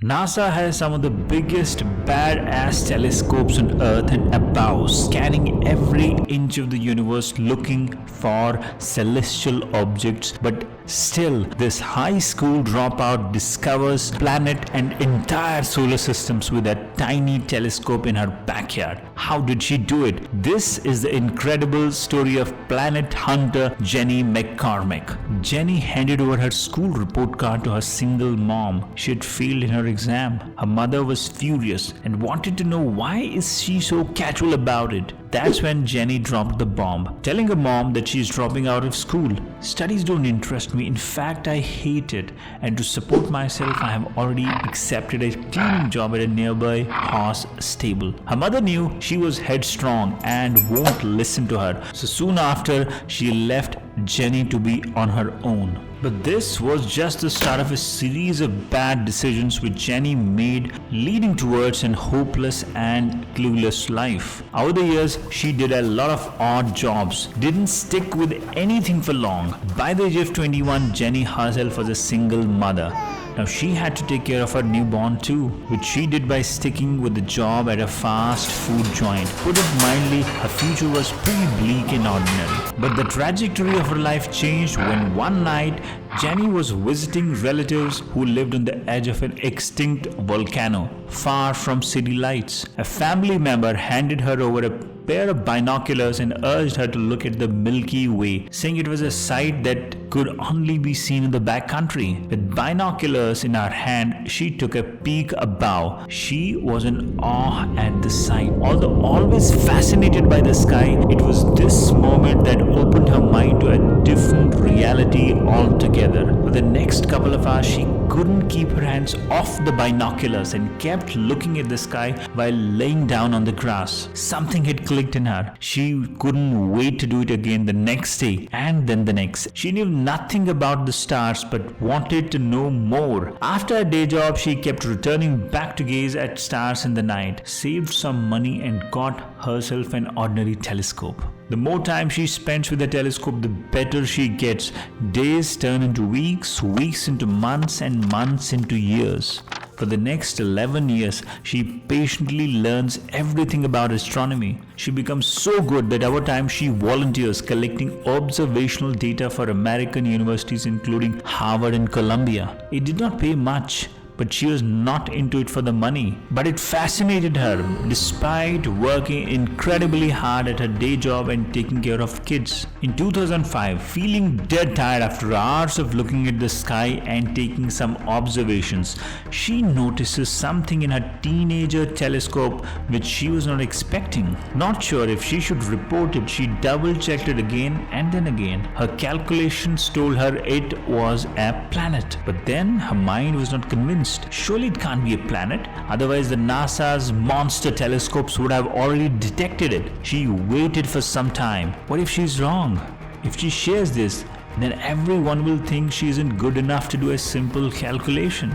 NASA has some of the biggest badass telescopes on Earth and above, scanning every inch of the universe looking for celestial objects. But still, this high school dropout discovers planet and entire solar systems with a tiny telescope in her backyard. How did she do it? This is the incredible story of planet hunter Jennie McCormick. Jennie handed over her school report card to her single mom. She had failed in her exam. Her mother was furious and wanted to know why is she so casual about it. That's when Jennie dropped the bomb, telling her mom that she is dropping out of school. Studies don't interest me. In fact, I hate it. And to support myself, I have already accepted a cleaning job at a nearby horse stable. Her mother knew she was headstrong and won't listen to her. So soon after, she left Jennie to be on her own. But this was just the start of a series of bad decisions which Jennie made, leading towards an hopeless and clueless life. Over the years, she did a lot of odd jobs, didn't stick with anything for long. By the age of 21, Jennie herself was a single mother. Now she had to take care of her newborn too, which she did by sticking with the job at a fast food joint. Put it mildly, her future was pretty bleak and ordinary. But the trajectory of her life changed when one night Jennie was visiting relatives who lived on the edge of an extinct volcano, far from city lights. A family member handed her over a pair of binoculars and urged her to look at the Milky Way, saying it was a sight that could only be seen in the backcountry. With binoculars in her hand, she took a peek above. She was in awe at the sight. Although always fascinated by the sky, it was this moment that opened her mind to a different reality altogether. For the next couple of hours, she couldn't keep her hands off the binoculars and kept looking at the sky while laying down on the grass. Something had clicked in her. She couldn't wait to do it again the next day and then the next. She knew nothing about the stars but wanted to know more. After a day job, she kept returning back to gaze at stars in the night, saved some money and got herself an ordinary telescope. The more time she spends with the telescope, the better she gets. Days turn into weeks, weeks into months, and months into years. For the next 11 years, she patiently learns everything about astronomy. She becomes so good that over time she volunteers collecting observational data for American universities including Harvard and Columbia. It did not pay much, but she was not into it for the money. But it fascinated her, despite working incredibly hard at her day job and taking care of kids. In 2005, feeling dead tired after hours of looking at the sky and taking some observations, she notices something in her teenager telescope which she was not expecting. Not sure if she should report it, she double-checked it again and then again. Her calculations told her it was a planet. But then her mind was not convinced. Surely it can't be a planet, otherwise the NASA's monster telescopes would have already detected it. She waited for some time. What if she's wrong? If she shares this, then everyone will think she isn't good enough to do a simple calculation.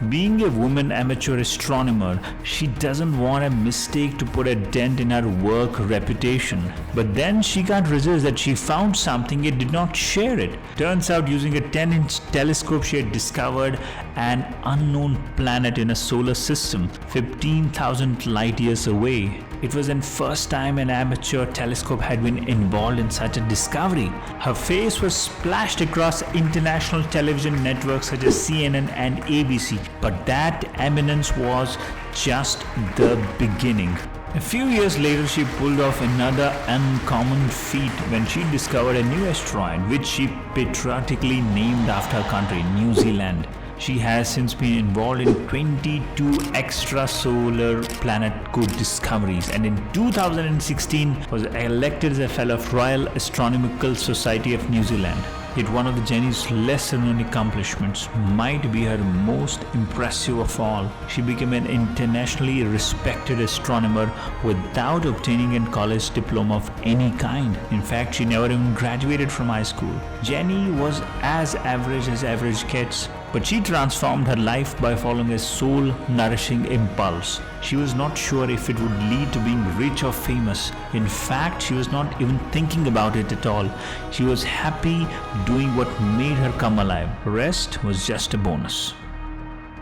Being a woman amateur astronomer, she doesn't want a mistake to put a dent in her work reputation. But then she can't resist that she found something yet did not share it. Turns out, using a 10-inch telescope, she had discovered an unknown planet in a solar system 15,000 light years away. It was the first time an amateur telescope had been involved in such a discovery. Her face was splashed across international television networks such as CNN and ABC, but that eminence was just the beginning. A few years later, she pulled off another uncommon feat when she discovered a new asteroid, which she patriotically named after her country, New Zealand. She has since been involved in 22 extrasolar planet code discoveries, and in 2016 was elected as a fellow of Royal Astronomical Society of New Zealand. Yet one of the Jennie's lesser-known accomplishments might be her most impressive of all. She became an internationally respected astronomer without obtaining a college diploma of any kind. In fact, she never even graduated from high school. Jennie was as average gets. But she transformed her life by following a soul-nourishing impulse. She was not sure if it would lead to being rich or famous. In fact, she was not even thinking about it at all. She was happy doing what made her come alive. The rest was just a bonus.